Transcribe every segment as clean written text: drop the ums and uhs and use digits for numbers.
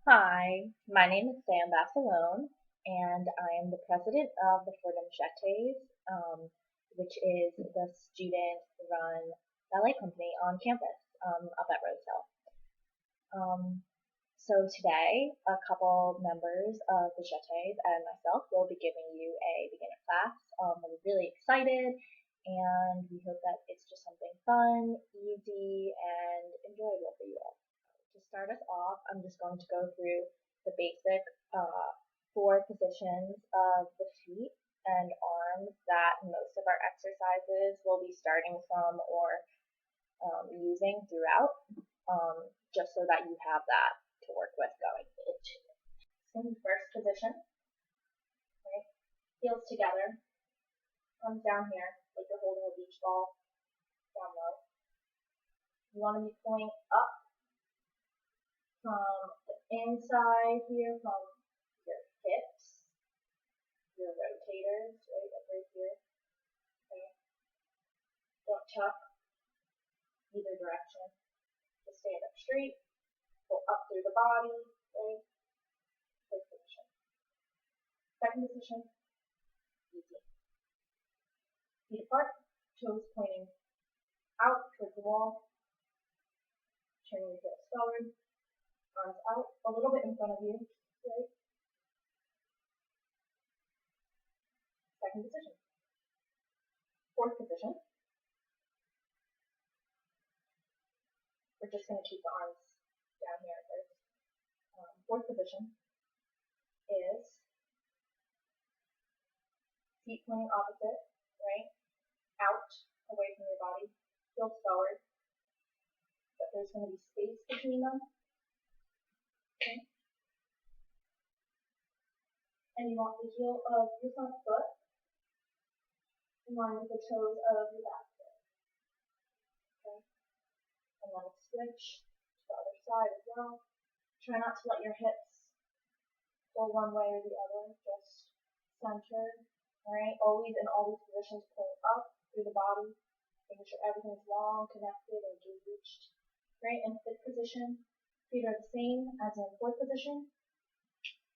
Hi, my name is Sam Bassalone, and I am the president of the Fordham Jetés, which is the student-run ballet company on campus up at Rose Hill. Um, so today, a couple members of the Jetés and myself will be giving you a beginner class. We're really excited, and we hope that it's just something fun, easy, and enjoyable for you all. To start us off, I'm just going to go through the basic uh, four positions of the feet and arms that most of our exercises will be starting from or using throughout, just so that you have that to work with going into it. So in the first position, right, heels together, arms down here, like you're holding a beach ball, down low. You want to be pulling up from the inside here, from your hips, your rotators, right up right here. Okay. Don't tuck either direction. Just stand up straight, pull up through the body, right? First position. Second position, easy. Feet apart, toes pointing out towards the wall, turning your hips forward, arms out a little bit in front of you, right? Second position. Fourth position, we're just going to keep the arms down here first. Fourth position is feet pointing opposite, right? Out, away from your body, heels forward, but there's going to be space between them. Okay? And you want the heel of your front foot in line with the toes of your back foot. Okay? And then switch to the other side as well. Try not to let your hips go one way or the other, just center. Alright? Always in all these positions pull up through the body, making sure everything's long, connected, and engaged. Right? In fifth position, feet are the same as in fourth position,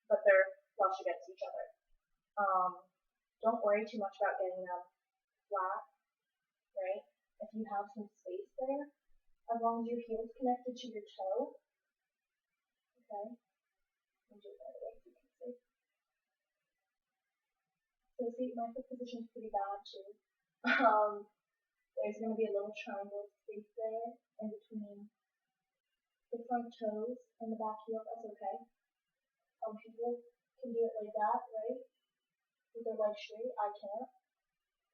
but they're flush against each other. Don't worry too much about getting them flat, right? If you have some space there, as long as your heel is connected to your toe, okay? I'll do it that way so you can see. So see, my foot position is pretty bad too. There's going to be a little triangle space there in between the front toes and the back heel. That's okay. Some people can do it like that, right? With their legs straight. I can't.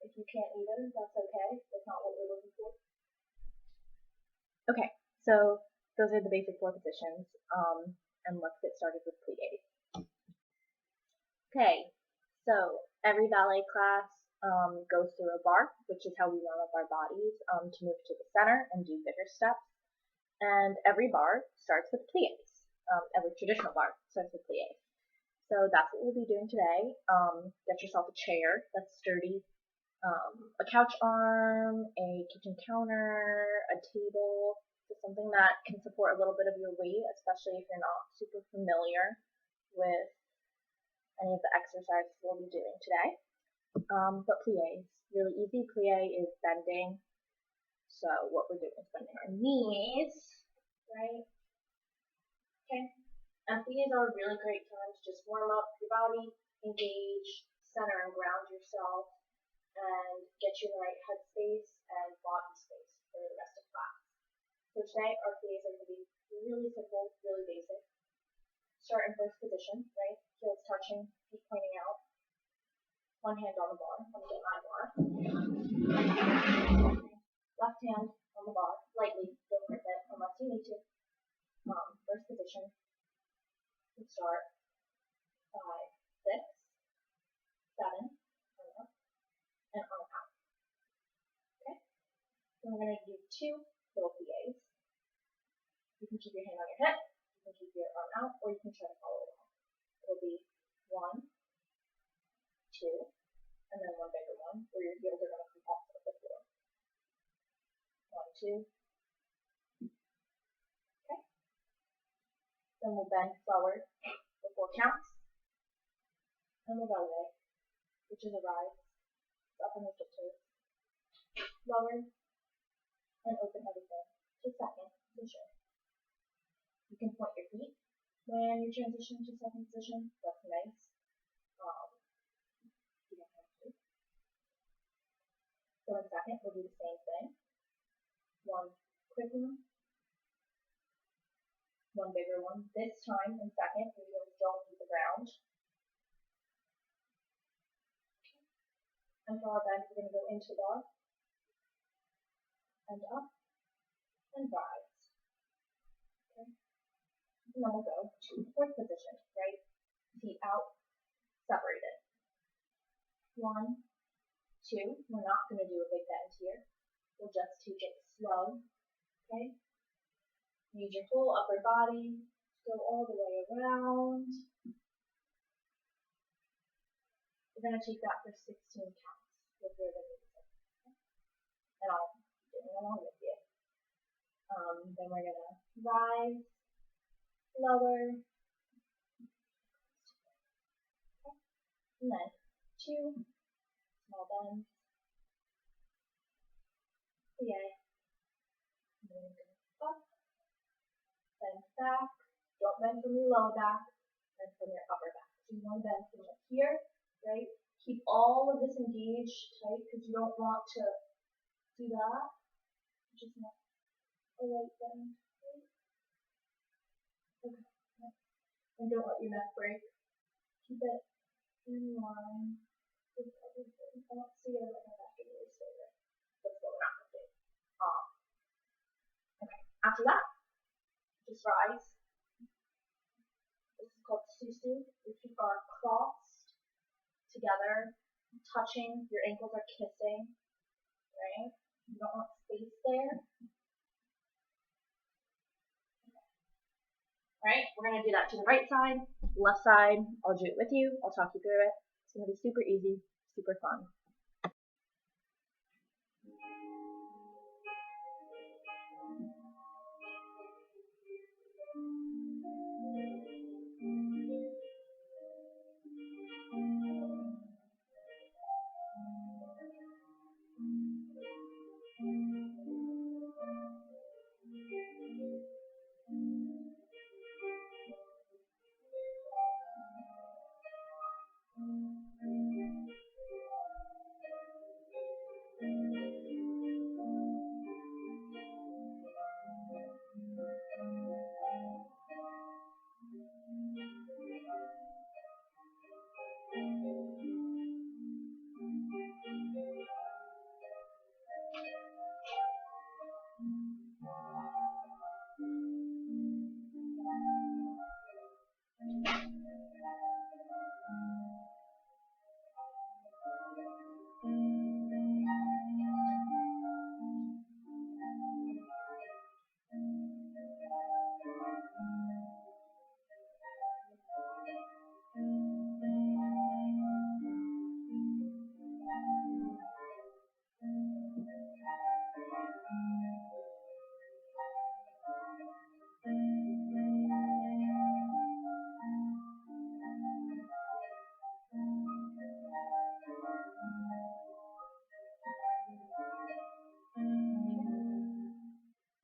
If you can't either, that's okay. That's not what we're looking for. Okay, so those are the basic four positions, and let's get started with pliés. Okay, so every ballet class goes through a bar, which is how we warm up our bodies to move to the center and do bigger steps. And every bar starts with pliés. Every traditional bar starts with pliés. So that's what we'll be doing today. Get yourself a chair that's sturdy, a couch arm, a kitchen counter, a table, so something that can support a little bit of your weight, especially if you're not super familiar with any of the exercises we'll be doing today. But pliés, really easy. Plié is bending. So what we're doing is bending our knees, right? Okay. And pliés are a really great time to just warm up your body, engage, center and ground yourself, and get you in the right headspace and body space for the rest of class. So today our pliés are going to be really simple, really basic. Start in first position, right? Heels touching, feet pointing out. One hand on the bar. Let me get my bar. Left hand on the bar, lightly, don't grip it unless you need to. First position. We start 5, 6, 7, arm up, and arm out. Okay? So we're going to do 2 little pliés. You can keep your hand on your hip, you can keep your arm out, or you can try to follow along. It'll be 1, 2, and then one bigger one, where your heels are going to come off of the floor. 1, 2. Okay? Then we'll bend forward for 4 counts. And we'll ballet, which is a rise. Up on the tiptoes. Lower and open everything to second position. You can point your feet when you transition to second position. That's nice. You don't have to. So in second, we'll do the same thing. One quick one, one bigger one. This time in second, your heels don't hit the ground. And for our bend, we're going to go into bar, and up, and rise. Okay. And then we'll go to fourth position, right? Feet out, separated. 1, 2. We're not going to do a big bend here. We'll just take it slow, okay? Use your whole upper body, go all the way around. We're going to take that for 16 counts with your music, okay? And I'll do it along with you. Then we're going to rise, lower, okay? And then 2 small bends, plie, and then we're going to up, bend back. Don't bend from your lower back, bend from your upper back. So you want to bend from here, right? Keep all of this engaged tight because you don't want to do that. Just not a right bend. Right? Okay. And don't let your neck break. Keep it in line with everything. I don't see it right now after really stay there. That's what we're not going to do. Okay. After that, just rise. This is called susu. Your feet are crossed together, touching. Your ankles are kissing, right? You don't want space there. Alright, we're going to do that to the right side, left side. I'll do it with you. I'll talk you through it. It's going to be super easy, super fun.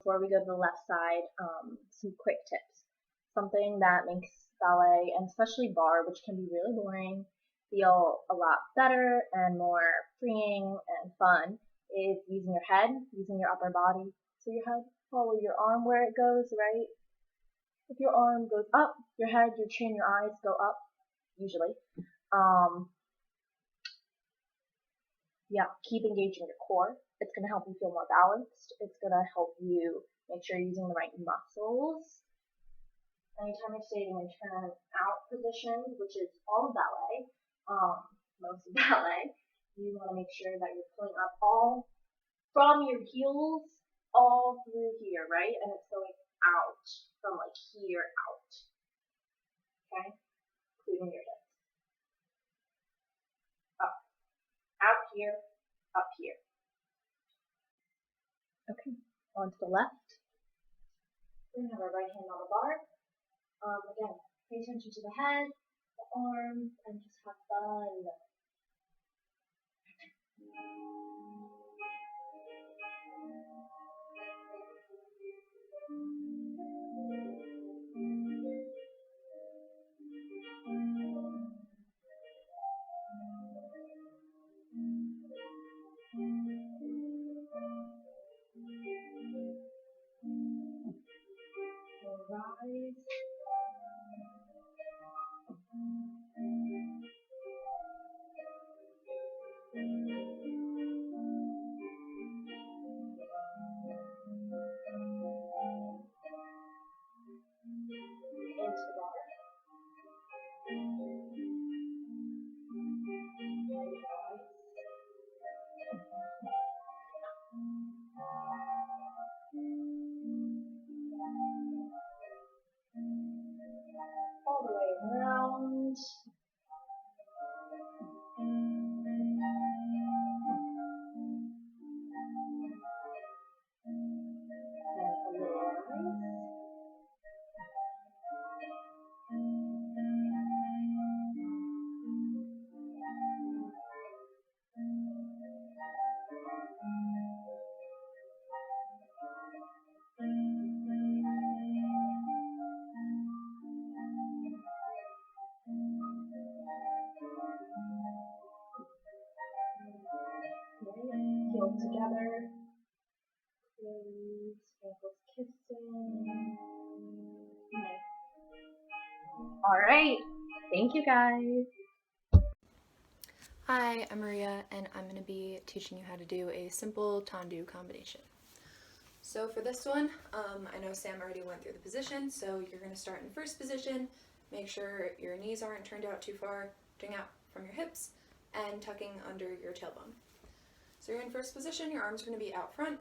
Before we go to the left side, some quick tips. Something that makes ballet, and especially bar, which can be really boring, feel a lot better and more freeing and fun, is using your head, using your upper body. So your head, follow your arm where it goes, right? If your arm goes up, your head, your chin, your eyes go up, usually. Yeah, keep engaging your core. It's going to help you feel more balanced. It's going to help you make sure you're using the right muscles. Anytime you're staying in turn out position, which is all ballet, most of ballet, you want to make sure that you're pulling up all from your heels all through here, right? And it's going out from like here out. Okay? Including your hips. Up. Out here, up here. Okay, on to the left. We're going to have our right hand on the bar, Again, pay attention to the head, the arms, and just have fun. Rise. Into the water. Rise. All the way around. And a little rise. Heels together. Close. Ankles kissing. Nice. All right. Thank you, guys. Hi, I'm Maria, and I'm going to be teaching you how to do a simple tendu combination. So for this one, I know Sam already went through the position, so you're going to start in first position. Make sure your knees aren't turned out too far, jutting out from your hips, and tucking under your tailbone. So you're in first position, your arms are going to be out front.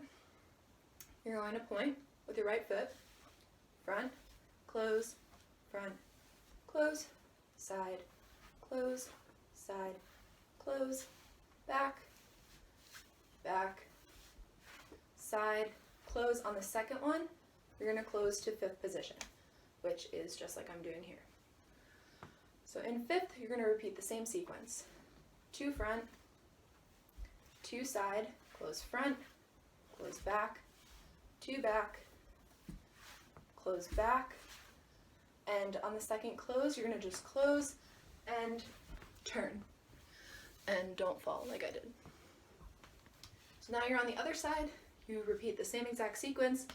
You're going to point with your right foot, front, close, side, close, side, close, back, side, close. On the second one, you're going to close to fifth position, which is just like I'm doing here. So in fifth, you're going to repeat the same sequence. 2 front, 2 side, close front, close back, 2 back, close back, and on the second close, you're going to just close and turn. And don't fall like I did. So now you're on the other side. You repeat the same exact sequence,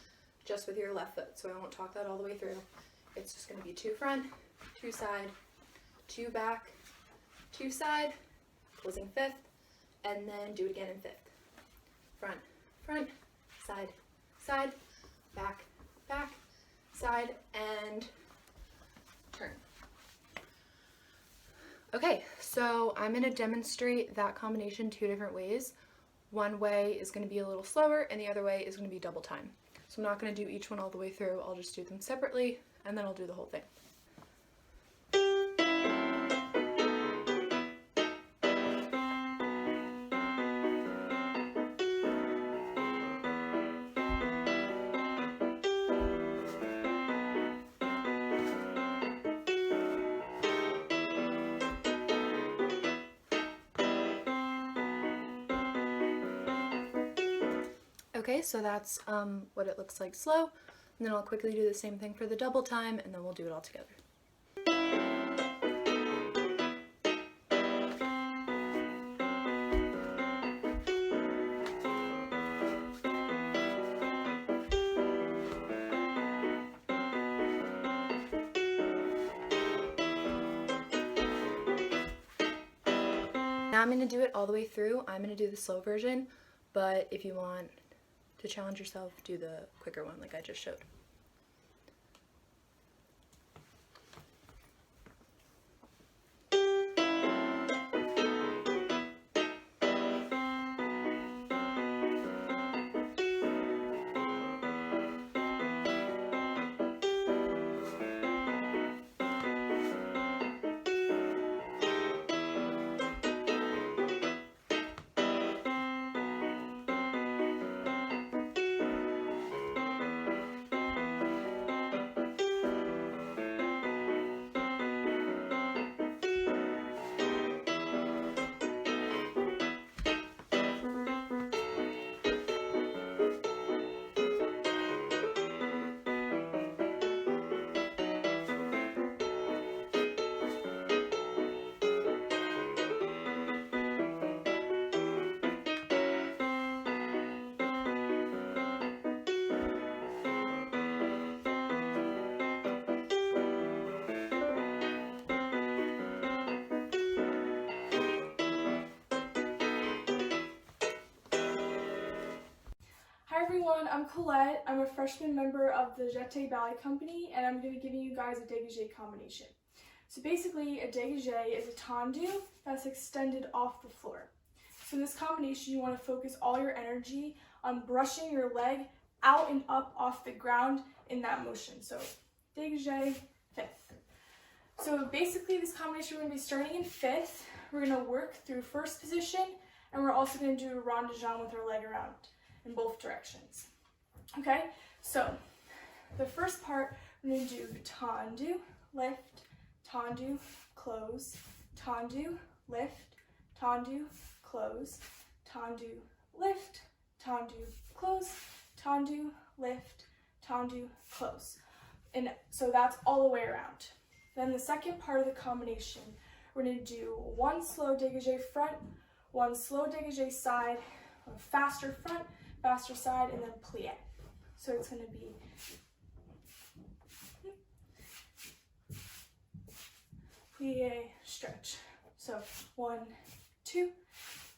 just with your left foot. So I won't talk that all the way through. It's just going to be 2 front, 2 side, 2 back, 2 side, closing fifth, and then do it again in fifth. Front, side, back, side, and turn. Okay, so I'm going to demonstrate that combination 2 different ways. One way is going to be a little slower, and the other way is going to be double time. So I'm not going to do each one all the way through. I'll just do them separately, and then I'll do the whole thing. Okay, so that's what it looks like slow, and then I'll quickly do the same thing for the double time, and then we'll do it all together. Now I'm going to do it all the way through. I'm going to do the slow version, but if you want to challenge yourself, do the quicker one like I just showed. everyone, I'm Colette. I'm a freshman member of the Jeté Ballet Company, and I'm going to be giving you guys a dégagé combination. So basically, a dégagé is a tendu that's extended off the floor. So in this combination, you want to focus all your energy on brushing your leg out and up off the ground in that motion. So dégagé, fifth. So basically, this combination, we're going to be starting in fifth. We're going to work through first position, and we're also going to do a rond de jambe with our leg around in both directions. Okay, so the first part, we're going to do tendu, lift, tendu, close, tendu, lift, tendu, close, tendu, lift, tendu, close, tendu, lift, tendu, close. And so that's all the way around. Then the second part of the combination, we're going to do one slow dégagé front, one slow dégagé side, a faster front, faster side, and then plie. So it's going to be plie, stretch. So 1, 2,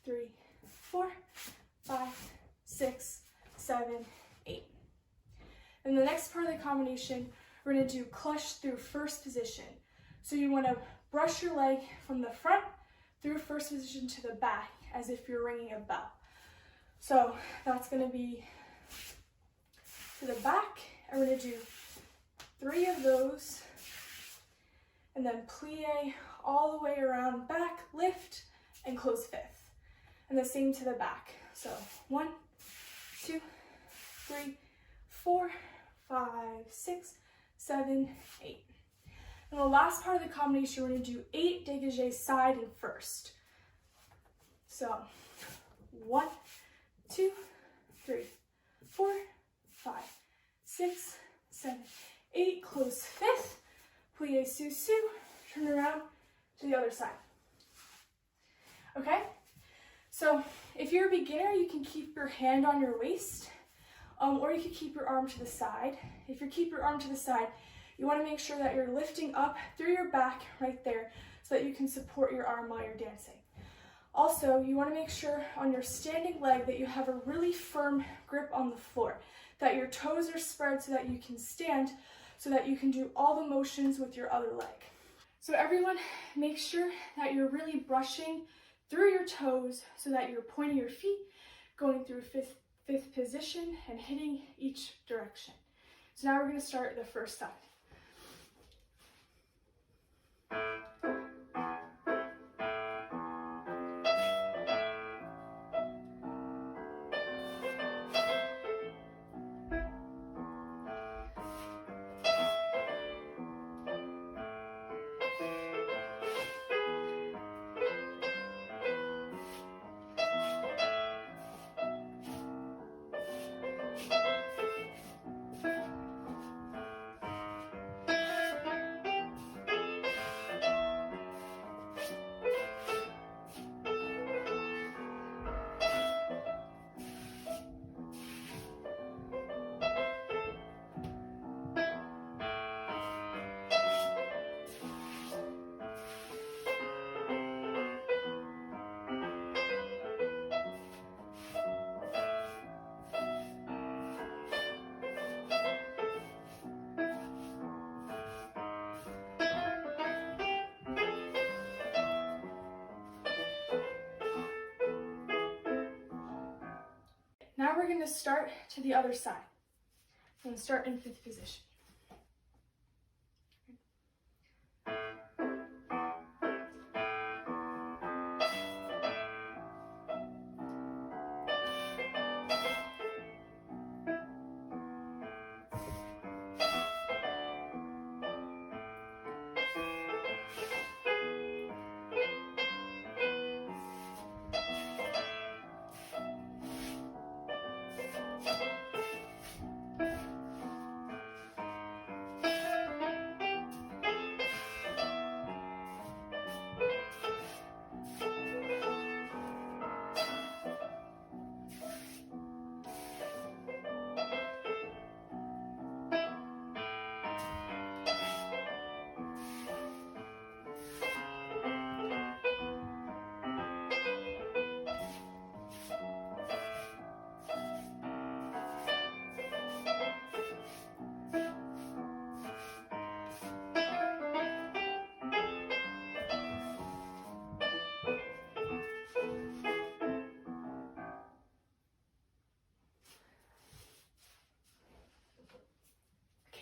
3, 4, 5, 6, 7, 8. And the next part of the combination, we're going to do clutch through first position. So you want to brush your leg from the front through first position to the back as if you're ringing a bell. So that's going to be to the back, and we're going to do 3 of those, and then plie all the way around back, lift, and close fifth. And the same to the back. So 1, 2, 3, 4, 5, 6, 7, 8. And the last part of the combination, we're going to do 8 dégagés side and first. So 1, 2, 3, 4, 5, 6, 7, 8, close fifth, plie sous, turn around to the other side. Okay? So if you're a beginner, you can keep your hand on your waist, or you can keep your arm to the side. If you keep your arm to the side, you want to make sure that you're lifting up through your back right there so that you can support your arm while you're dancing. Also, you want to make sure on your standing leg that you have a really firm grip on the floor, that your toes are spread so that you can stand, so that you can do all the motions with your other leg. So everyone, make sure that you're really brushing through your toes so that you're pointing your feet, going through fifth position and hitting each direction. So now we're going to start the first side. Now we're going to start to the other side. I'm going to start in fifth position.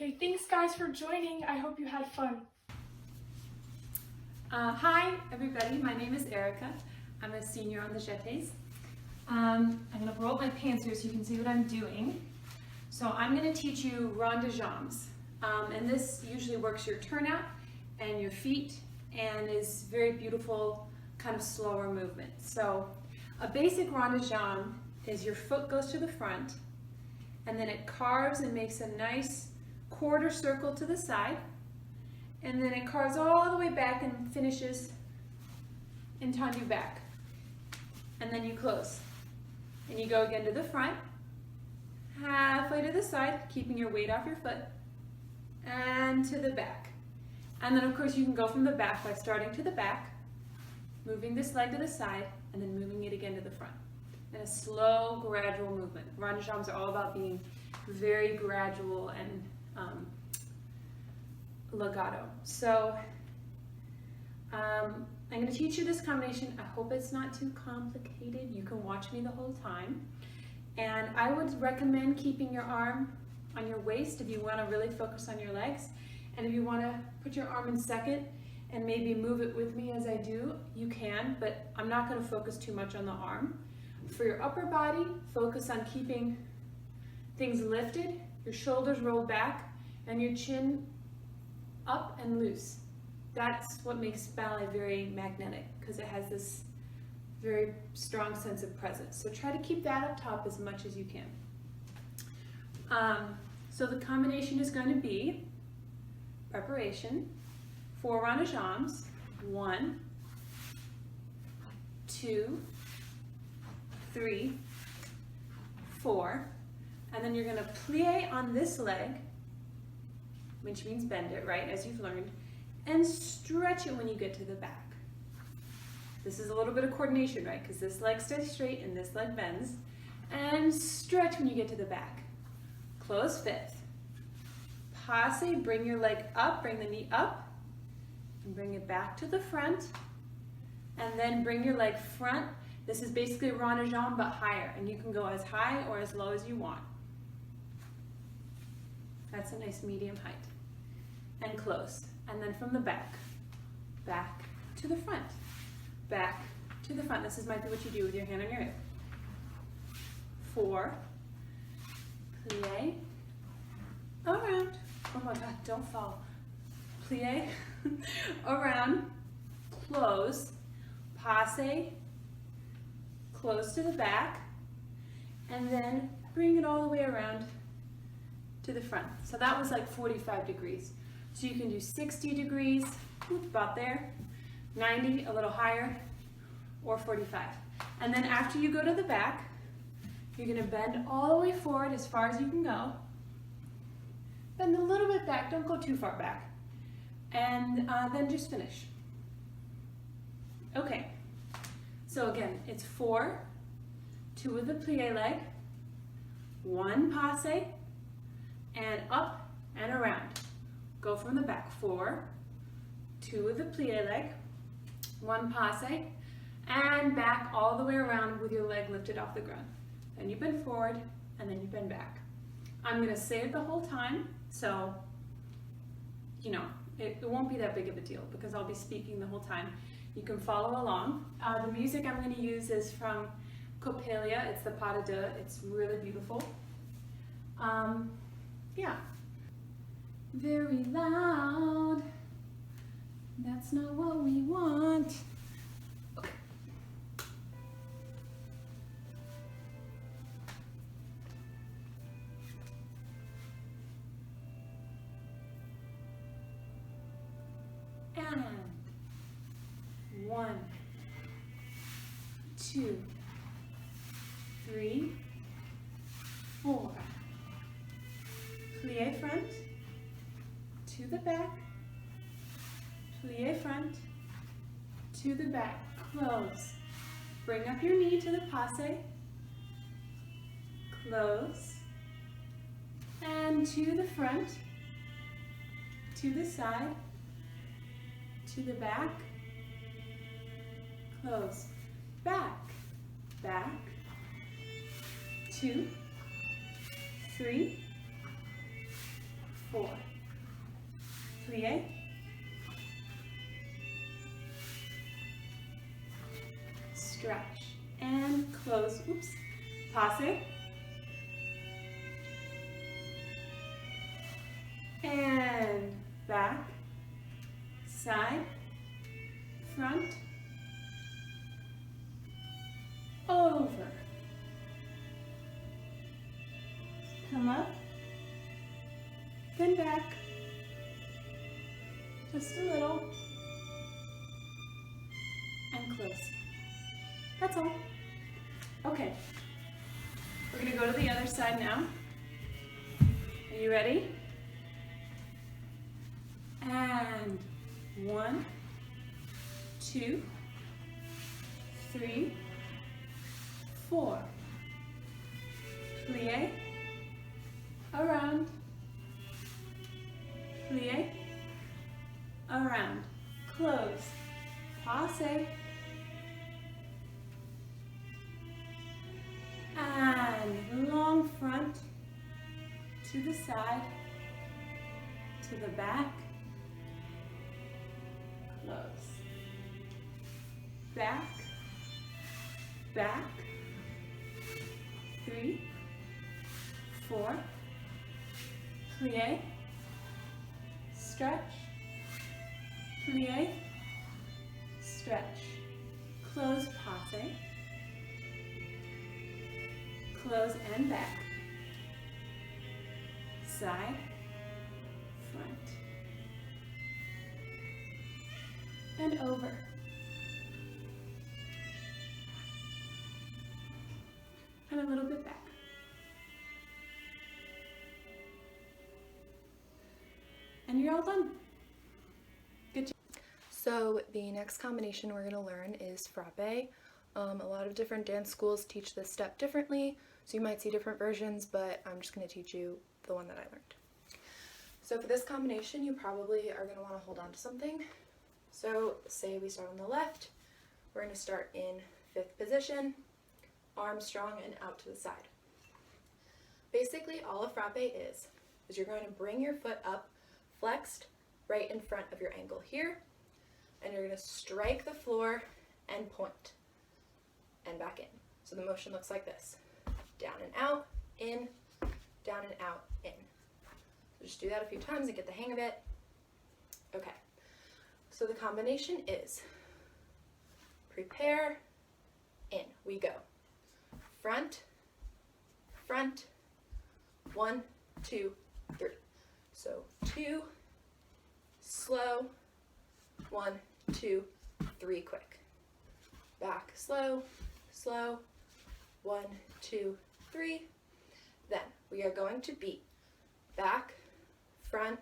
Okay, thanks guys for joining. I hope you had fun. Hi everybody, my name is Erica. I'm a senior on the jetés. I'm going to roll up my pants here so you can see what I'm doing. So I'm going to teach you rond de jambes. And this usually works your turnout and your feet and is very beautiful, kind of slower movement. So a basic rond de jambe is your foot goes to the front and then it carves and makes a nice quarter circle to the side. And then it carves all the way back and finishes in tendu back. And then you close. And you go again to the front, halfway to the side, keeping your weight off your foot, and to the back. And then of course you can go from the back by starting to the back, moving this leg to the side, and then moving it again to the front. In a slow, gradual movement. Rond de jambes are all about being very gradual and legato. So I'm going to teach you this combination. I hope it's not too complicated. You can watch me the whole time. And I would recommend keeping your arm on your waist if you want to really focus on your legs. And if you want to put your arm in second and maybe move it with me as I do, you can, but I'm not going to focus too much on the arm. For your upper body, focus on keeping things lifted, your shoulders rolled back, and your chin up and loose. That's what makes ballet very magnetic, because it has this very strong sense of presence. So try to keep that up top as much as you can. So the combination is going to be preparation, 4 rond de jambes, 1, 2, 3, 4, and then you're going to plie on this leg, which means bend it, right, as you've learned, and stretch it when you get to the back. This is a little bit of coordination, right, because this leg stays straight and this leg bends, and stretch when you get to the back. Close fifth. Passe, bring your leg up, bring the knee up, and bring it back to the front, and then bring your leg front. This is basically a rond de jambe, but higher, and you can go as high or as low as you want. That's a nice medium height. And close. And then from the back, back to the front, back to the front. This might be what you do with your hand on your hip. 4, plie, around. Oh my God, don't fall. Plie, around, close, passe, close to the back, and then bring it all the way around to the front. So that was like 45 degrees. So you can do 60 degrees, about there, 90, a little higher, or 45. And then after you go to the back, you're going to bend all the way forward as far as you can go. Bend a little bit back, don't go too far back. And then just finish. Okay, so again, it's 4, 2 with the plie leg, 1 passe, and up and around. Go from the back, 4, 2 with the plie leg, 1 passe, and back all the way around with your leg lifted off the ground. Then you bend forward, and then you bend back. I'm going to say it the whole time, so, you know, it won't be that big of a deal because I'll be speaking the whole time. You can follow along. The music I'm going to use is from Coppelia. It's the Pas de Deux. It's really beautiful. Yeah. Very loud. That's not what we want. Okay. And 1, 2, 3, 4. Plie front, to the back, plie front, to the back, close. Bring up your knee to the passe, close, and to the front, to the side, to the back, close, back, back, 2, 3, 4. Plie. Stretch and close. Oops. Passe. And back, side, front, over. Come up, then back, just a little, and close. That's all. Okay, we're gonna go to the other side now. Are you ready? And 1, 2, 3, 4. Plie, around, plie, around, close, passe, and long front to the side, to the back, close, back, back, 3, 4, plie, stretch, plie, stretch, close, passe, close and back, side, front, and over. And a little bit back. And you're all done. Good job. So the next combination we're going to learn is frappe. A lot of different dance schools teach this step differently, so you might see different versions, but I'm just going to teach you the one that I learned. So for this combination, you probably are going to want to hold on to something. So say we start on the left, we're going to start in 5th position, arms strong and out to the side. Basically all a frappe is you're going to bring your foot up flexed right in front of your ankle here, and you're going to strike the floor and point and back in. So the motion looks like this: down and out, in, down and out, in. So just do that a few times and get the hang of it. Okay, so the combination is prepare, in, we go. Front, front, 1, 2, 3. So 2, slow, 1, 2, 3, quick. Back, slow, slow, 1, 2, 3. Then we are going to beat back, front,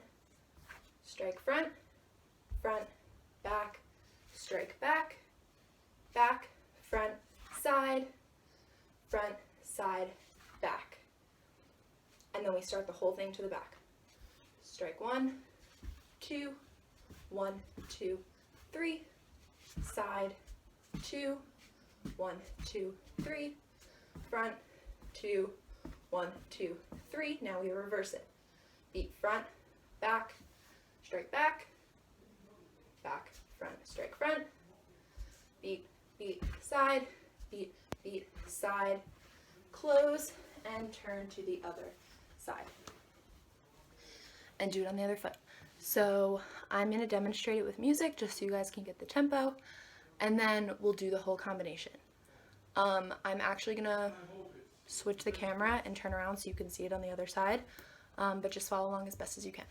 strike front, front, back, strike back, back, front, side, back. And then we start the whole thing to the back. Strike 1, 2, 1, 2, 3, side, 2, 1, 2, 3, front, 2, 1, 2, 3. Now we reverse it. Beat front, back, strike back, back, front, strike front, beat, beat, side, beat, beat, side, close, and turn to the other side. And do it on the other foot. So I'm going to demonstrate it with music just so you guys can get the tempo, and then we'll do the whole combination. I'm actually going to switch the camera and turn around so you can see it on the other side, but just follow along as best as you can.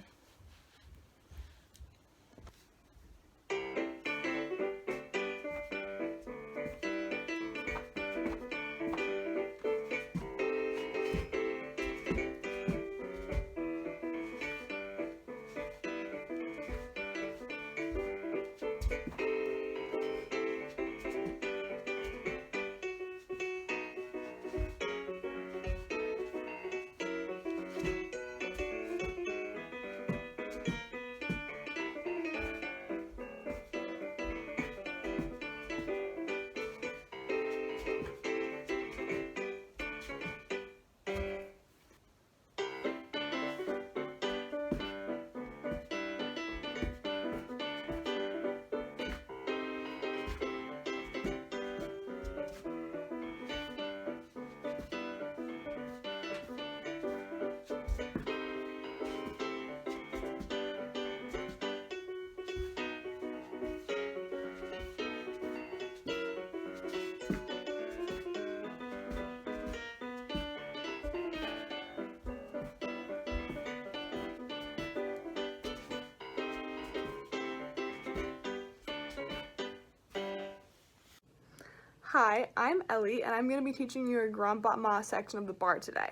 Hi, I'm Ellie, and I'm going to be teaching you a grand battement section of the bar today.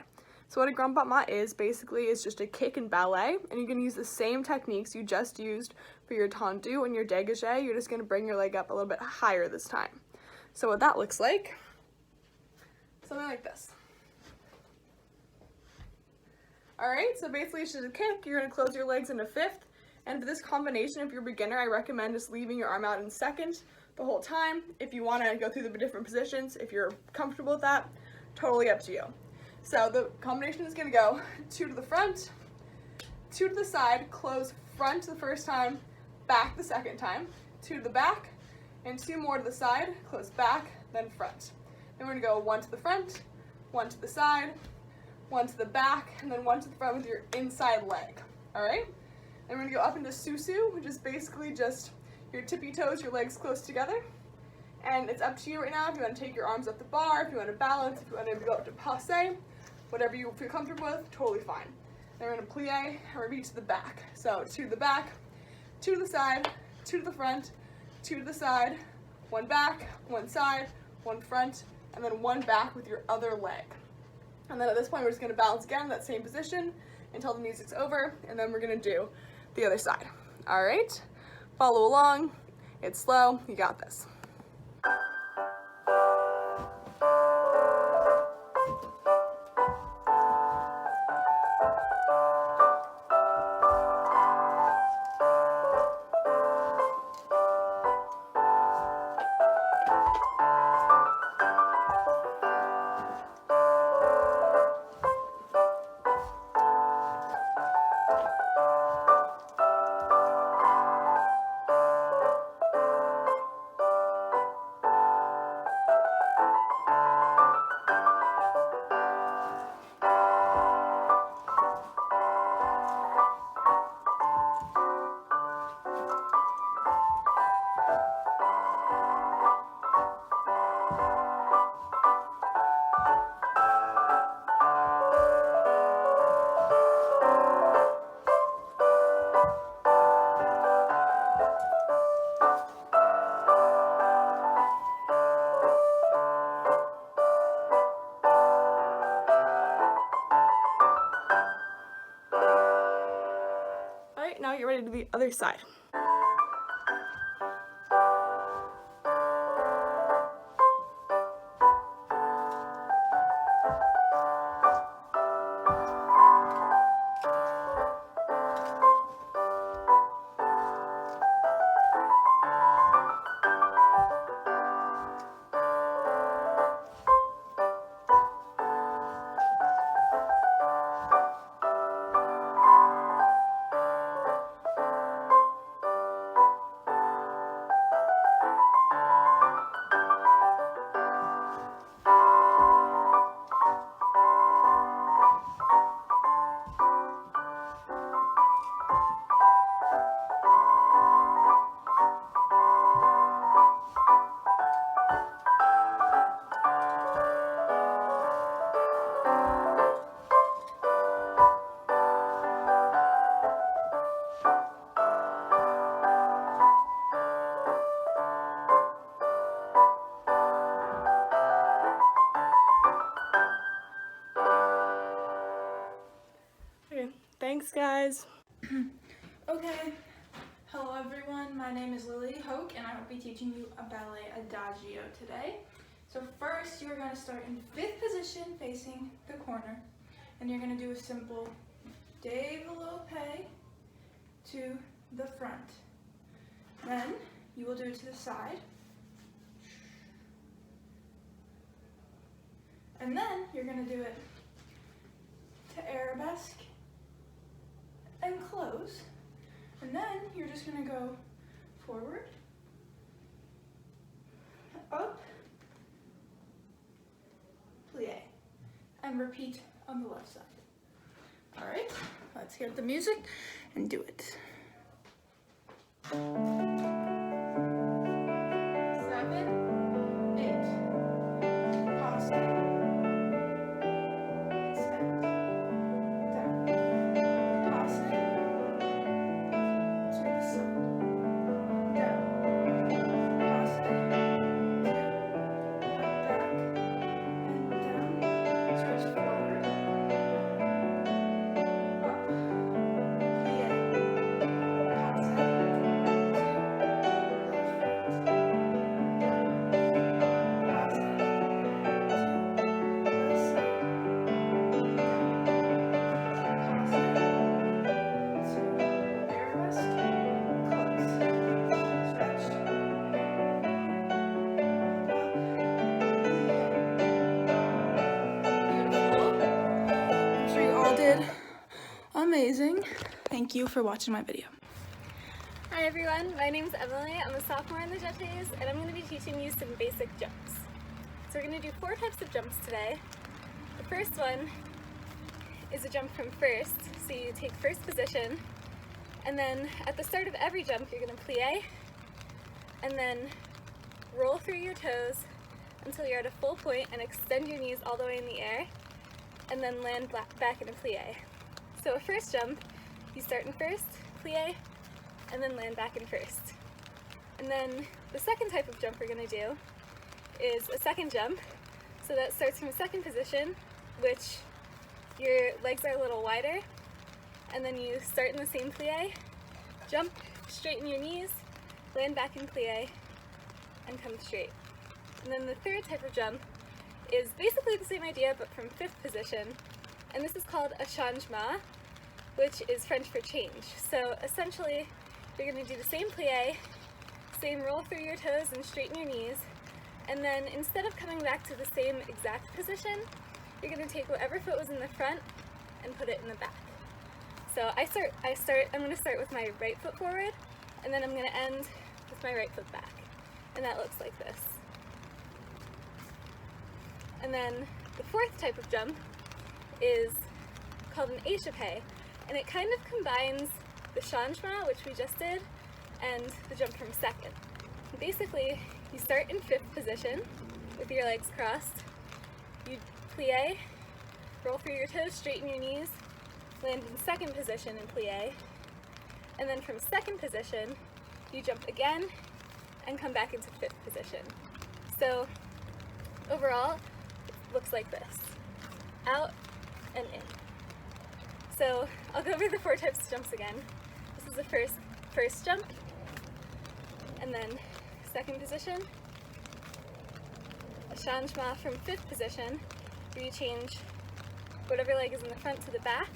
So what a grand battement is basically is just a kick in ballet, and you can use the same techniques you just used for your tendu and your dégagé. You're just going to bring your leg up a little bit higher this time. So what that looks like, something like this. Alright, so basically it's just a kick. You're going to close your legs in a fifth, and for this combination, if you're a beginner, I recommend just leaving your arm out in second the whole time. If you want to go through the different positions, if you're comfortable with that, totally up to you. So the combination is going to go 2 to the front, 2 to the side, close front the first time, back the second time, 2 to the back, and 2 more to the side, close back, then front. Then we're going to go 1 to the front, 1 to the side, 1 to the back, and then 1 to the front with your inside leg. Alright? And we're going to go up into susu, which is basically just your tippy toes, your legs close together. And it's up to you right now if you want to take your arms up the bar, if you want to balance, if you want to go up to passe, whatever you feel comfortable with, totally fine. Then we're going to plie and repeat to the back. So 2 to the back, 2 to the side, 2 to the front, 2 to the side, 1 back, 1 side, 1 front, and then 1 back with your other leg. And then at this point we're just going to balance again in that same position until the music's over, and then we're going to do the other side. Alright? Follow along. It's slow. You got this. Alright, now get ready to do the other side. Okay, thanks guys. Okay, hello everyone, my name is Lily Hoke and I will be teaching you a ballet adagio today. So first you're going to start in 5th position facing the corner, and you're going to do a simple développé to the front. Then you will do it to the side, and then you're going to do it to arabesque and close. And then you're just going to go forward, up, plie, and repeat on the left side. All right, let's hear the music and do it. 7, 8, passe, extend, down, passe, to the side, down, passe, 2, thank you for watching my video. Hi everyone, my name's Emily. I'm a sophomore in the Jetés, and I'm going to be teaching you some basic jumps. So we're going to do 4 types of jumps today. The first one is a jump from first, so you take first position, and then at the start of every jump you're going to plie, and then roll through your toes until you're at a full point and extend your knees all the way in the air, and then land back in a plie. So a first jump, you start in first, plie, and then land back in first. And then the second type of jump we're going to do is a second jump. So that starts from a second position, which your legs are a little wider, and then you start in the same plie, jump, straighten your knees, land back in plie, and come straight. And then the third type of jump is basically the same idea but from fifth position, and this is called a changement, which is French for change. So essentially you're going to do the same plie, same roll through your toes and straighten your knees, and then instead of coming back to the same exact position, you're going to take whatever foot was in the front and put it in the back. So I'm going to start with my right foot forward, and then I'm going to end with my right foot back. And that looks like this. And then the fourth type of jump is called an échappé, and it kind of combines the changement, which we just did, and the jump from second. Basically, you start in fifth position with your legs crossed, you plie, roll through your toes, straighten your knees, land in second position and plie, and then from second position, you jump again and come back into fifth position. So overall, it looks like this: out and in. So I'll go over the 4 types of jumps again. This is the first jump, and then second position, a changement from fifth position, where you change whatever leg is in the front to the back,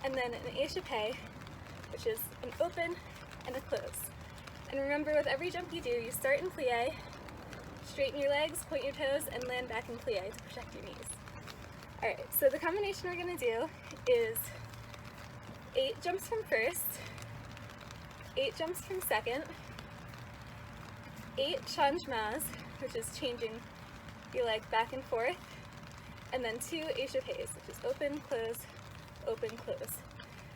and then an échappé, which is an open and a close. And remember, with every jump you do, you start in plie, straighten your legs, point your toes, and land back in plie to protect your knees. Alright, so the combination we're going to do is 8 jumps from first, 8 jumps from second, 8 changements, which is changing your leg back and forth, and then 2 échappés, which is open, close, close.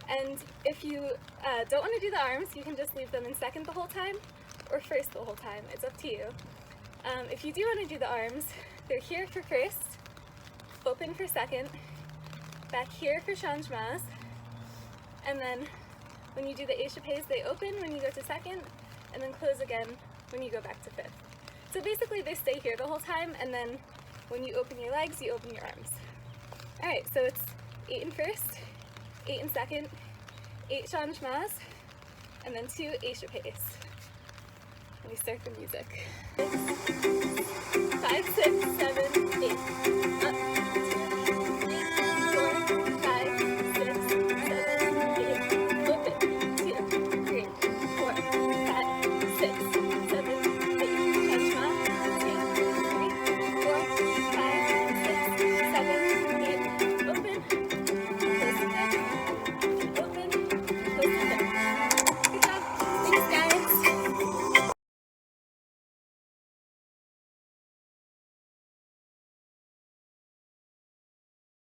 And if you don't want to do the arms, you can just leave them in second the whole time, or first the whole time. It's up to you. If you do want to do the arms, they're here for first, open for second, back here for changements, and then when you do the échappés, they open when you go to second, and then close again when you go back to fifth. So basically they stay here the whole time, and then when you open your legs, you open your arms. Alright, so it's 8 in first, 8 in second, 8 changements, and then 2 échappés. Let me start the music. 5, 6, 7, 8.